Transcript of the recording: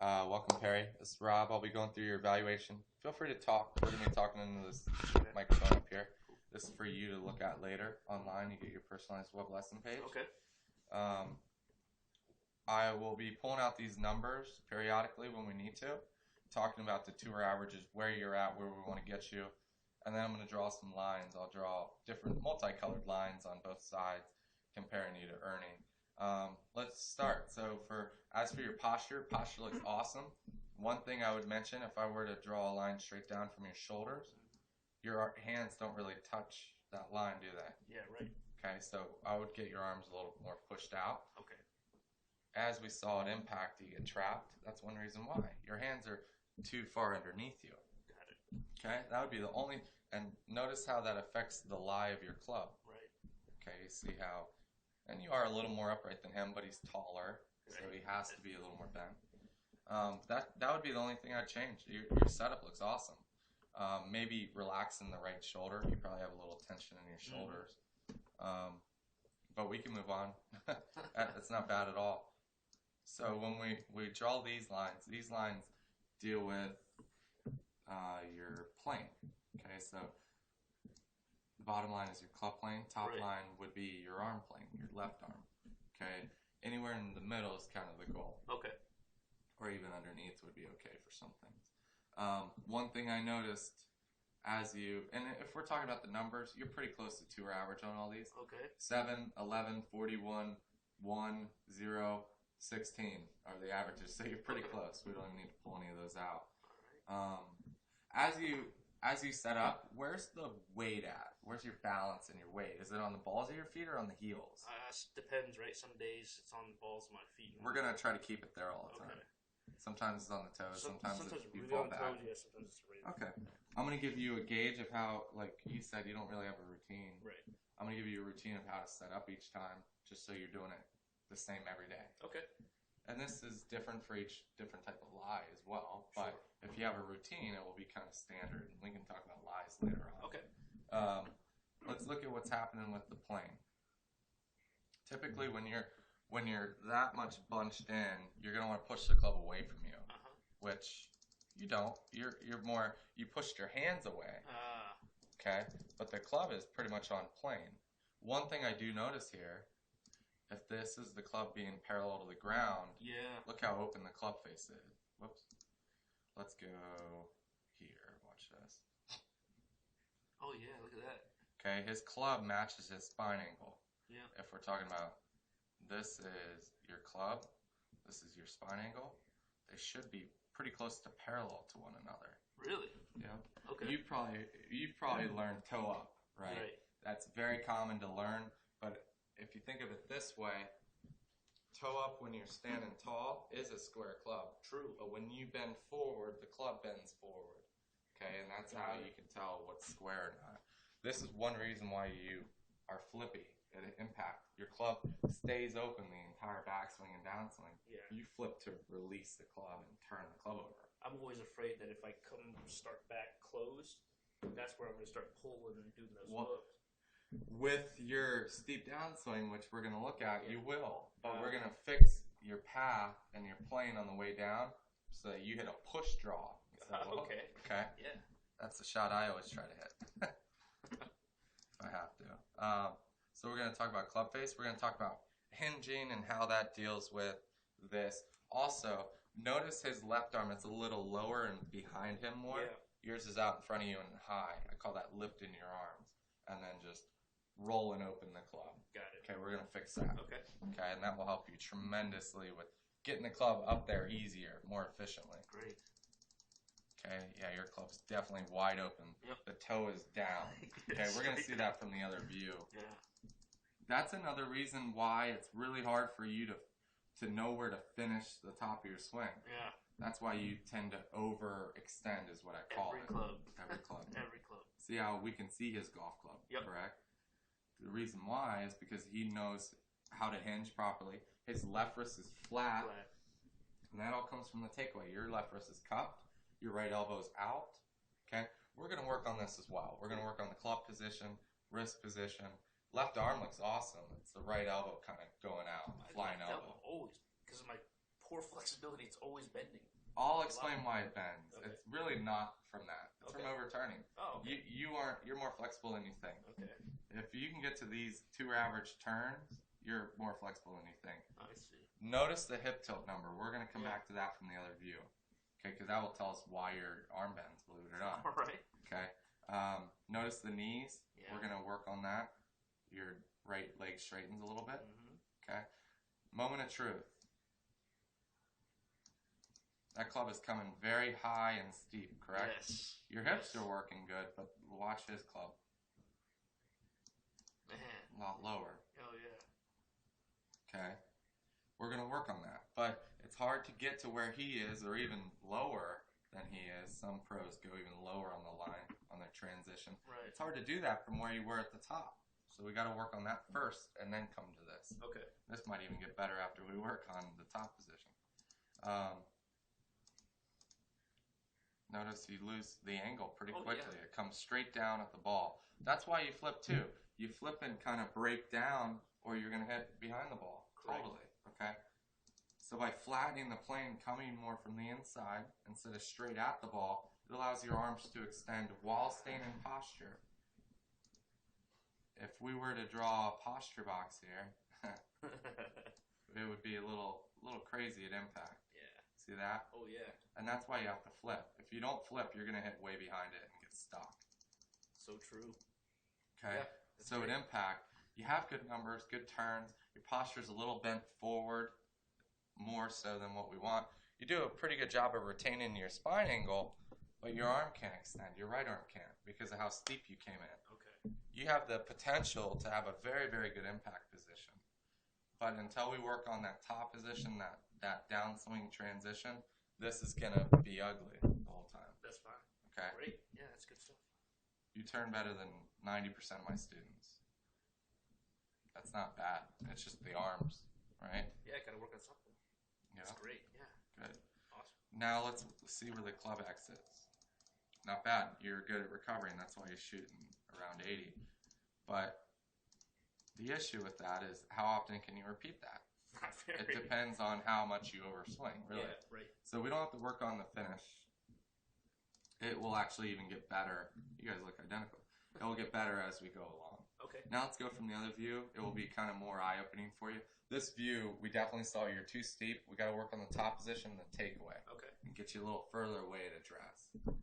Welcome, Perry. This is Rob. I'll be going through your evaluation. Feel free to talk. We're going to be talking into this microphone up here. This is for you to look at later online. You get your personalized web lesson page. Okay. Um, I will be pulling out these numbers periodically when we need to, talking about the tour averages, where you're at, where we want to get you. And then I'm going to draw some lines. I'll draw different multicolored lines on both sides, comparing you to earning. Let's start. So as for your posture looks awesome. One thing I would mention, if I were to draw a line straight down from your shoulders, your hands don't really touch that line, do they? Yeah, right. Okay, so I would get your arms a little more pushed out. Okay. As we saw at impact, you get trapped. That's one reason why. Your hands are too far underneath you. Got it. Okay, that would be the only, and notice how that affects the lie of your club. Right. Okay, you see how, and you are a little more upright than him, but he's taller, so Right. he has to be a little more bent. That would be the only thing I'd change. Your setup looks awesome. Maybe relaxing the right shoulder. You probably have a little tension in your shoulders. But we can move on. That's not bad at all. So when we draw these lines deal with your plane. Okay, so the bottom line is your club plane. Top Right. line would be your arm plane, your left arm. Okay, anywhere in the middle is kind of the goal. Okay. Or even underneath would be okay for some things. One thing I noticed and if we're talking about the numbers, you're pretty close to tour average on all these. Okay. 7, 11, 41, 1, 0, 16 are the averages, so you're pretty close. We don't even need to pull any of those out. All As you set up, where's the weight at? Where's your balance and your weight? Is it on the balls of your feet or on the heels? Depends, right? Some days it's on the balls of my feet. We're gonna try to keep it there all the time. Okay. Sometimes it's on the toes. Sometimes it's you really fall on back. toes. Yeah. Sometimes it's really. Okay. I'm going to give you a gauge of how, like you said, you don't really have a routine. Right. I'm going to give you a routine of how to set up each time, just so you're doing it the same every day. Okay. And this is different for each different type of lie as well. But Sure. if you have a routine, it will be kind of standard. And we can talk about lies later on. Okay. Let's look at what's happening with the plane. Typically, when you're that much bunched in, you're going to want to push the club away from you, which you don't. You're more, you pushed your hands away. Okay, but the club is pretty much on plane. One thing I do notice here, if this is the club being parallel to the ground, Yeah. look how open the club face is. Whoops. Let's go here. Watch this. Oh yeah. Look at that. Okay, his club matches his spine angle. Yeah. If we're talking about this is your club, this is your spine angle, they should be pretty close to parallel to one another. Really? Yeah. Okay. You probably learned toe up, right? Right. That's very common to learn, but if you think of it this way, toe up when you're standing tall is a square club. True. But when you bend forward, the club bends forward. Okay, and that's how you can tell what's square or not. This is one reason why you are flippy at impact. Your club stays open the entire backswing and downswing. Yeah. You flip to release the club and turn the club over. I'm always afraid that if I start back closed, that's where I'm going to start pulling and doing those hooks. With your steep downswing, which we're going to look at, you will. But we're going to fix your path and your plane on the way down so that you hit a push draw. Okay. Okay? Yeah. That's the shot I always try to hit. If I have to. So we're going to talk about club face. We're going to talk about hinging and how that deals with this. Also, notice his left arm is a little lower and behind him more. Yeah. Yours is out in front of you and high. I call that lifting your arms. And then just rolling open the club. Got it. Okay, we're going to fix that. Okay. Okay, and that will help you tremendously with getting the club up there easier, more efficiently. Great. Okay, yeah, your club's definitely wide open. Yep. The toe is down. Okay, we're going to see that from the other view. Yeah. That's another reason why it's really hard for you to know where to finish the top of your swing. Yeah. That's why you tend to overextend is what I call Every it. club. Every club. Every club. See how we can see his golf club, Yep. correct? The reason why is because he knows how to hinge properly. His left wrist is flat. And that all comes from the takeaway. Your left wrist is cupped. Your right elbow is out. Okay? We're going to work on this as well. We're going to work on the club position, wrist position. Left arm looks awesome. It's the right elbow kind of going out, flying elbow. Always, because of my poor flexibility. It's always bending. I'll explain why it bends. Okay. It's really not from that. It's Okay. from overturning. Oh, okay. You're more flexible than you think. Okay. If you can get to these 2 average turns, you're more flexible than you think. I see. Notice the hip tilt number. We're going to come Yeah. back to that from the other view. Okay, because that will tell us why your arm bends, believe it or not. All right. Okay. Notice the knees. Yeah. We're going to work on that. Your right leg straightens a little bit. Mm-hmm. Okay. Moment of truth. That club is coming very high and steep, correct? Yes. Your hips are working good, but watch his club. Man. A lot lower. Oh yeah. Okay. We're going to work on that. But it's hard to get to where he is or even lower than he is. Some pros go even lower on the line on their transition. Right. It's hard to do that from where you were at the top. So we got to work on that first and then come to this. Okay. This might even get better after we work on the top position. Notice you lose the angle pretty quickly. Yeah. It comes straight down at the ball. That's why you flip too. You flip and kind of break down or you're going to hit behind the ball. Correct. Totally. Okay? So by flattening the plane, coming more from the inside instead of straight at the ball, it allows your arms to extend while staying in posture. If we were to draw a posture box here, it would be a little crazy at impact. Yeah. See that? Oh yeah. And that's why you have to flip. If you don't flip, you're going to hit way behind it and get stuck. So true. Okay? Yeah, So at impact, you have good numbers, good turns. Your posture's a little bent forward, more so than what we want. You do a pretty good job of retaining your spine angle, but your arm can't extend. Your right arm can't because of how steep you came in. Okay. You have the potential to have a very, very good impact position. But until we work on that top position, that downswing transition, this is going to be ugly the whole time. That's fine. Okay? Great. Yeah, that's good stuff. You turn better than 90% of my students. That's not bad. It's just the arms, right? Yeah, gotta work on something. Yeah. That's great. Yeah. Good. Awesome. Now let's see where the club exits. Not bad. You're good at recovering. That's why you're shooting around 80. But the issue with that is how often can you repeat that? Not very. It depends on how much you overswing, really. Yeah, right. So we don't have to work on the finish. It will actually even get better. You guys look identical. It will get better as we go along. Okay. Now let's go from the other view. It will be kind of more eye-opening for you. This view, we definitely saw you're too steep. We got to work on the top position, the takeaway, Okay. and get you a little further away to dress.